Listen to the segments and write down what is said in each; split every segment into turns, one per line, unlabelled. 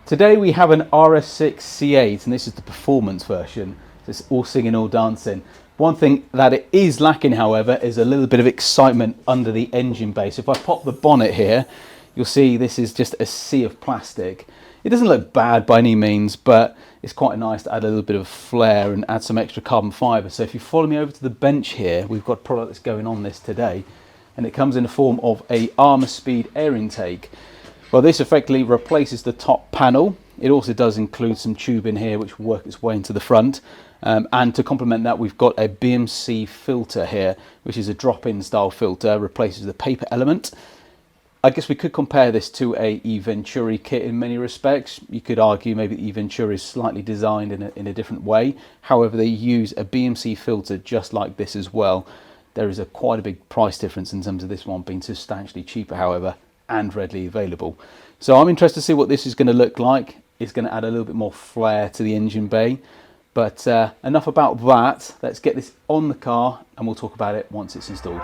Today we have an RS6 C8 and this is the performance version. It's all singing, all dancing. One thing that it is lacking, however, is a little bit of excitement under the engine bay. So if I pop the bonnet here, you'll see this is just a sea of plastic. It doesn't look bad by any means, but it's quite nice to add a little bit of flair and add some extra carbon fibre. So if you follow me over to the bench here, we've got a product that's going on this today, and it comes in the form of a Armaspeed air intake. Well, this effectively replaces the top panel. It also does include some tube in here which will work its way into the front. And to complement that, we've got a BMC filter here, which is a drop-in style filter, replaces the paper element. I guess we could compare this to a eVenturi kit in many respects. You could argue maybe the eVenturi is slightly designed in a different way. However, they use a BMC filter just like this as well. There is quite a big price difference in terms of this one being substantially cheaper, however, and readily available. So I'm interested to see what this is going to look like. It's going to add a little bit more flair to the engine bay. But enough about that. Let's get this on the car and we'll talk about it once it's installed.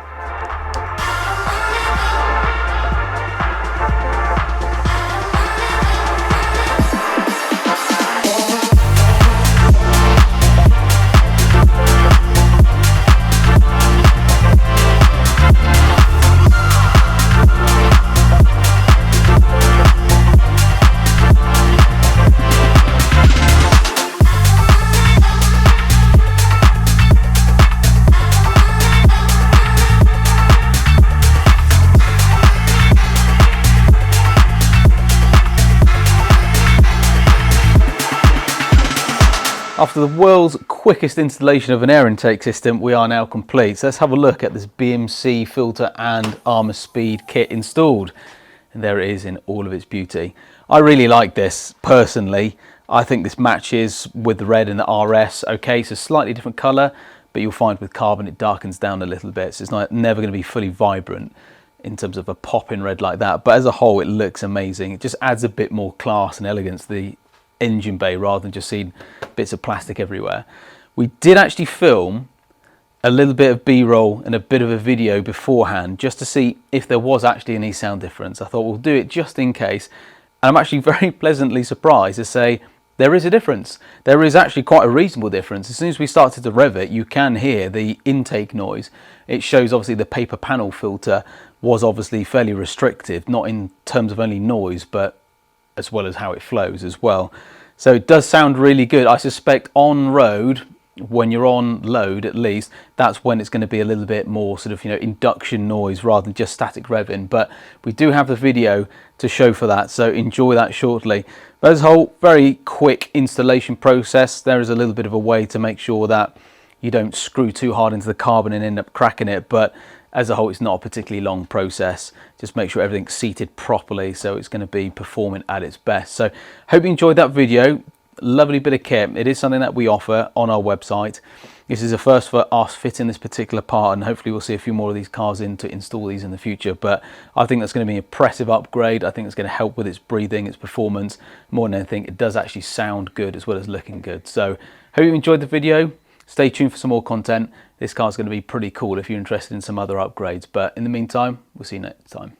After the world's quickest installation of an air intake system, we are now complete. So let's have a look at this BMC filter and Armaspeed kit installed. And there it is in all of its beauty. I really like this personally. I think this matches with the red and the RS. Okay, it's a slightly different colour, but you'll find with carbon it darkens down a little bit. So it's never going to be fully vibrant in terms of a pop in red like that. But as a whole, it looks amazing. It just adds a bit more class and elegance to the engine bay rather than just seeing bits of plastic everywhere. We did actually film a little bit of B-roll and a bit of a video beforehand just to see if there was actually any sound difference. I thought we'll do it just in case, and I'm actually very pleasantly surprised to say there is a difference. There is actually quite a reasonable difference. As soon as we started to rev it, you can hear the intake noise. It shows obviously the paper panel filter was obviously fairly restrictive, not in terms of only noise, but as well as how it flows as well. So it does sound really good. I suspect on road, when you're on load at least, that's when it's going to be a little bit more sort of, induction noise rather than just static revving. But we do have the video to show for that, so enjoy that shortly. But as a whole, very quick installation process. There is a little bit of a way to make sure that you don't screw too hard into the carbon and end up cracking it, but as a whole, it's not a particularly long process. Just make sure everything's seated properly so it's going to be performing at its best. So hope you enjoyed that video. Lovely bit of kit. It is something that we offer on our website. This is a first for us fitting this particular part, and hopefully we'll see a few more of these cars in to install these in the future. But I think that's going to be an impressive upgrade. I think it's going to help with its breathing, its performance. More than anything, it does actually sound good as well as looking good. So hope you enjoyed the video. Stay tuned for some more content. This car's going to be pretty cool if you're interested in some other upgrades. But in the meantime, we'll see you next time.